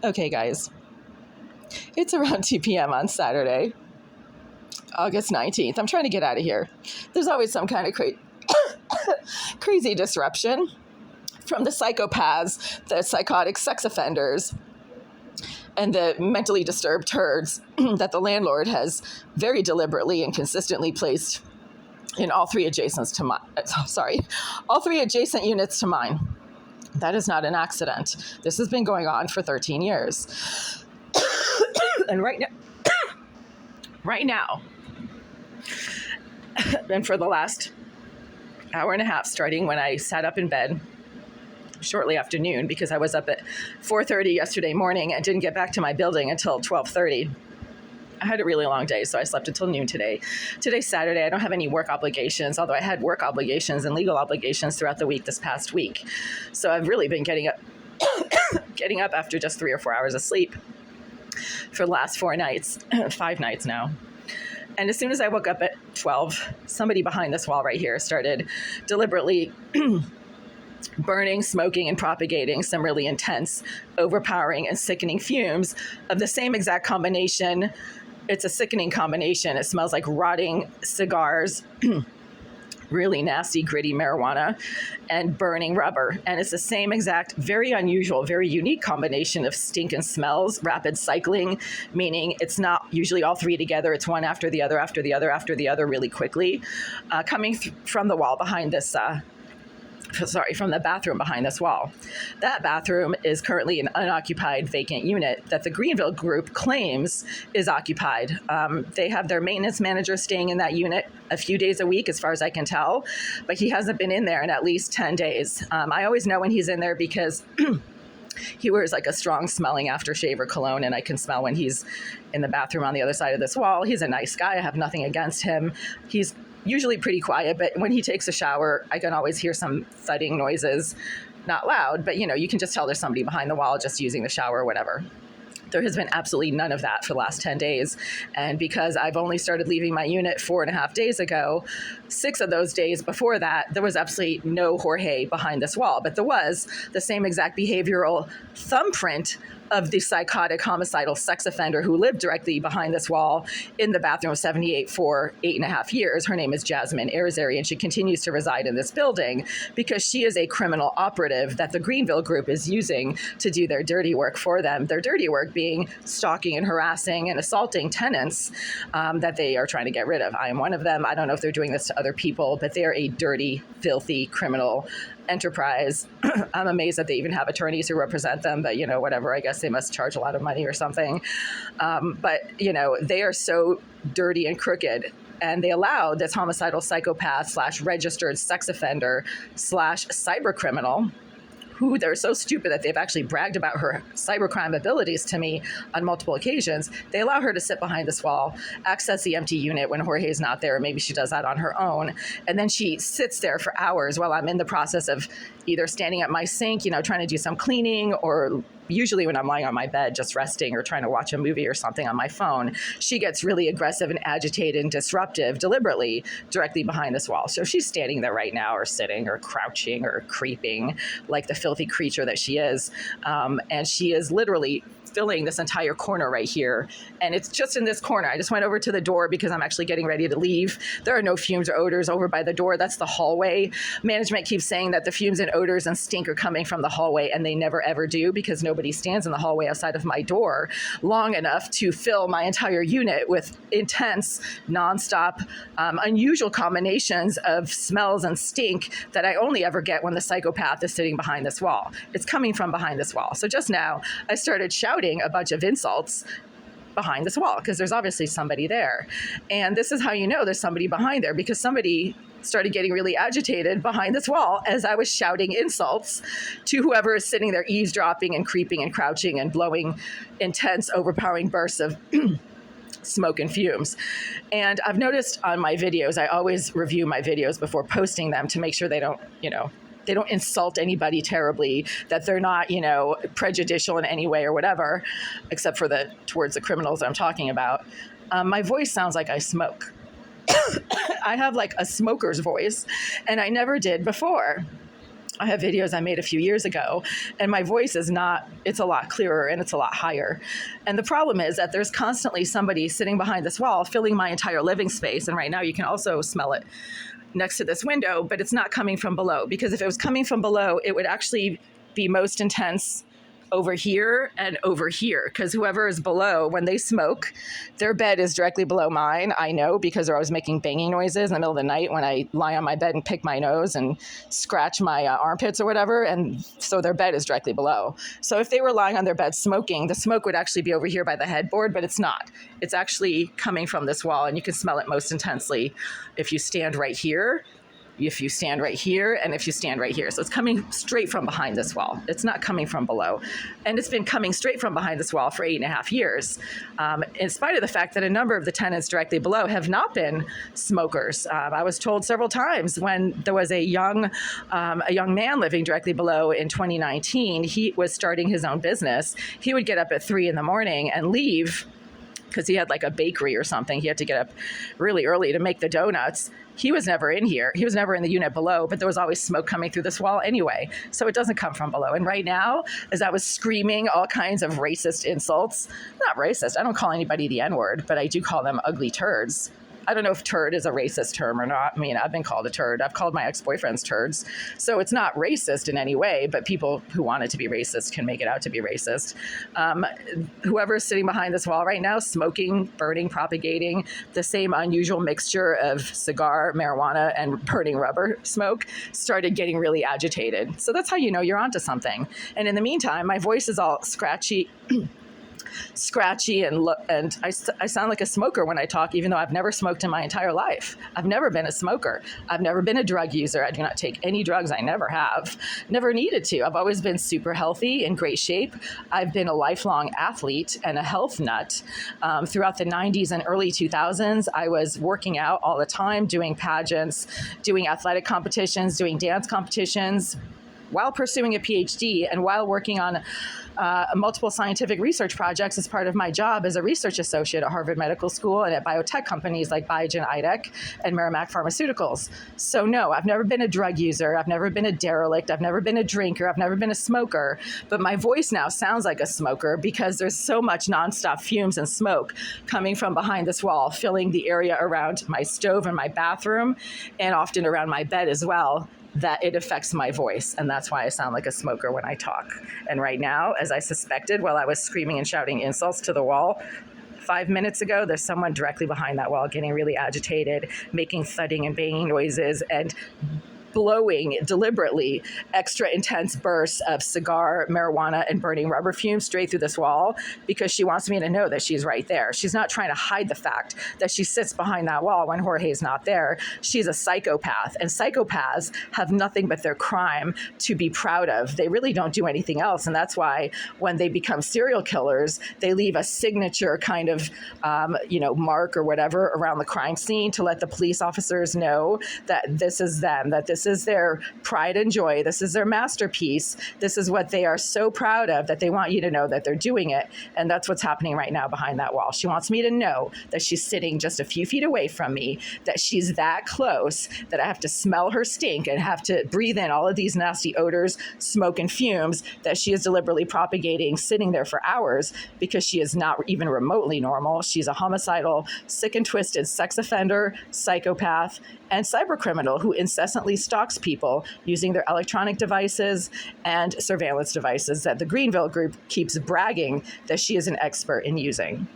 Okay, guys. It's around 2 p.m. on Saturday, August 19th. I'm trying to get out of here. There's always some kind of crazy disruption from the psychopaths, the psychotic sex offenders, and the mentally disturbed turds that the landlord has very deliberately and consistently placed in all three adjacent units to mine. That is not an accident. This has been going on for 13 years. And right now, and for the last hour and a half, starting when I sat up in bed shortly after noon, because I was up at 4:30 yesterday morning and didn't get back to my building until 12:30. I had a really long day, so I slept until noon today. Today's Saturday. I don't have any work obligations, although I had work obligations and legal obligations throughout the week this past week. So I've really been getting up after just 3 or 4 hours of sleep for the last 5 nights now. And as soon as I woke up at 12, somebody behind this wall right here started deliberately burning, smoking, and propagating some really intense, overpowering, and sickening fumes of the same exact combination. It's a sickening combination. It smells like rotting cigars, really nasty, gritty marijuana, and burning rubber. And it's the same exact, very unusual, very unique combination of stink and smells, rapid cycling, meaning it's not usually all three together. It's one after the other, after the other, after the other, really quickly, coming from the wall behind this, from the bathroom behind this wall. That bathroom is currently an unoccupied vacant unit that the Greenville group claims is occupied. They have their maintenance manager staying in that unit a few days a week, as far as I can tell, but he hasn't been in there in at least 10 days. I always know when he's in there because he wears like a strong smelling aftershave or cologne, and I can smell when he's in the bathroom on the other side of this wall. He's a nice guy. I have nothing against him. He's usually pretty quiet, but when he takes a shower, I can always hear some thudding noises, not loud, but you can just tell there's somebody behind the wall just using the shower or whatever. There has been absolutely none of that for the last 10 days. And because I've only started leaving my unit 4.5 days ago, 6 of those days before that, there was absolutely no Jorge behind this wall, but there was the same exact behavioral thumbprint of the psychotic homicidal sex offender who lived directly behind this wall in the bathroom of 78 for 8.5 years. Her name is J.Irrizary, and she continues to reside in this building because she is a criminal operative that the Greenville group is using to do their dirty work for them. Their dirty work being stalking and harassing and assaulting tenants that they are trying to get rid of. I am one of them. I don't know if they're doing this to other people, but they are a dirty, filthy criminal enterprise. I'm amazed that they even have attorneys who represent them, but whatever, I guess they must charge a lot of money or something. But they are so dirty and crooked, and they allowed this homicidal psychopath / registered sex offender / cyber criminal, who they're so stupid that they've actually bragged about her cybercrime abilities to me on multiple occasions. They allow her to sit behind this wall, access the empty unit when Jorge's not there. Maybe she does that on her own. And then she sits there for hours while I'm in the process of either standing at my sink, trying to do some cleaning, or usually when I'm lying on my bed just resting or trying to watch a movie or something on my phone. She gets really aggressive and agitated and disruptive deliberately directly behind this wall. So she's standing there right now, or sitting or crouching or creeping like the filthy creature that she is. And she is literally filling this entire corner right here. And it's just in this corner. I just went over to the door because I'm actually getting ready to leave. There are no fumes or odors over by the door. That's the hallway. Management keeps saying that the fumes and odors and stink are coming from the hallway, and they never ever do, because nobody stands in the hallway outside of my door long enough to fill my entire unit with intense, nonstop, unusual combinations of smells and stink that I only ever get when the psychopath is sitting behind this wall. It's coming from behind this wall. So just now I started shouting a bunch of insults behind this wall because there's obviously somebody there. And this is how you know there's somebody behind there, because somebody started getting really agitated behind this wall as I was shouting insults to whoever is sitting there eavesdropping and creeping and crouching and blowing intense, overpowering bursts of smoke and fumes. And I've noticed on my videos, I always review my videos before posting them to make sure they don't, they don't insult anybody terribly, that they're not, prejudicial in any way or whatever, except for towards the criminals that I'm talking about. My voice sounds like I smoke. I have like a smoker's voice, and I never did before. I have videos I made a few years ago, and my voice is not, it's a lot clearer and it's a lot higher. And the problem is that there's constantly somebody sitting behind this wall filling my entire living space. And right now you can also smell it next to this window, but it's not coming from below, because if it was coming from below, it would actually be most intense over here and over here, because whoever is below, when they smoke, their bed is directly below mine. I know, because they're always making banging noises in the middle of the night when I lie on my bed and pick my nose and scratch my armpits or whatever, and so their bed is directly below. So if they were lying on their bed smoking, the smoke would actually be over here by the headboard, but it's not. It's actually coming from this wall, and you can smell it most intensely if you stand right here, if you stand right here, and if you stand right here. So it's coming straight from behind this wall. It's not coming from below. And it's been coming straight from behind this wall for 8.5 years, in spite of the fact that a number of the tenants directly below have not been smokers. I was told several times when there was a young man living directly below in 2019, he was starting his own business. He would get up at 3 a.m. and leave, because he had like a bakery or something. He had to get up really early to make the donuts. He was never in here. He was never in the unit below, but there was always smoke coming through this wall anyway. So it doesn't come from below. And right now, as I was screaming all kinds of racist insults, not racist, I don't call anybody the N-word, but I do call them ugly turds. I don't know if turd is a racist term or not. I mean, I've been called a turd. I've called my ex-boyfriends turds. So it's not racist in any way, but people who want it to be racist can make it out to be racist. Whoever's sitting behind this wall right now, smoking, burning, propagating the same unusual mixture of cigar, marijuana, and burning rubber smoke, started getting really agitated. So that's how you know you're onto something. And in the meantime, my voice is all scratchy and I sound like a smoker when I talk, even though I've never smoked in my entire life. I've never been a smoker. I've never been a drug user. I do not take any drugs. I never have. Never needed to. I've always been super healthy, in great shape. I've been a lifelong athlete and a health nut. Throughout the 90s and early 2000s, I was working out all the time, doing pageants, doing athletic competitions, doing dance competitions, while pursuing a PhD and while working on multiple scientific research projects as part of my job as a research associate at Harvard Medical School and at biotech companies like Biogen IDEC and Merrimack Pharmaceuticals. So no, I've never been a drug user. I've never been a derelict. I've never been a drinker. I've never been a smoker. But my voice now sounds like a smoker because there's so much nonstop fumes and smoke coming from behind this wall, filling the area around my stove and my bathroom, and often around my bed as well, that it affects my voice. And that's why I sound like a smoker when I talk. And right now, as I suspected, while I was screaming and shouting insults to the wall, 5 minutes ago, there's someone directly behind that wall getting really agitated, making thudding and banging noises, and blowing deliberately extra intense bursts of cigar, marijuana, and burning rubber fumes straight through this wall because she wants me to know that she's right there. She's not trying to hide the fact that she sits behind that wall when Jorge's not there. She's a psychopath, and psychopaths have nothing but their crime to be proud of. They really don't do anything else, and that's why when they become serial killers, they leave a signature kind of mark or whatever around the crime scene to let the police officers know that this is them, that this is their pride and joy. This is their masterpiece. This is what they are so proud of, that they want you to know that they're doing it. And that's what's happening right now behind that wall. She wants me to know that she's sitting just a few feet away from me, that she's that close, that I have to smell her stink and have to breathe in all of these nasty odors, smoke and fumes that she is deliberately propagating, sitting there for hours, because she is not even remotely normal. She's a homicidal, sick and twisted sex offender, psychopath, and cybercriminal who incessantly stalks people using their electronic devices and surveillance devices that the Greenville Group keeps bragging that she is an expert in using.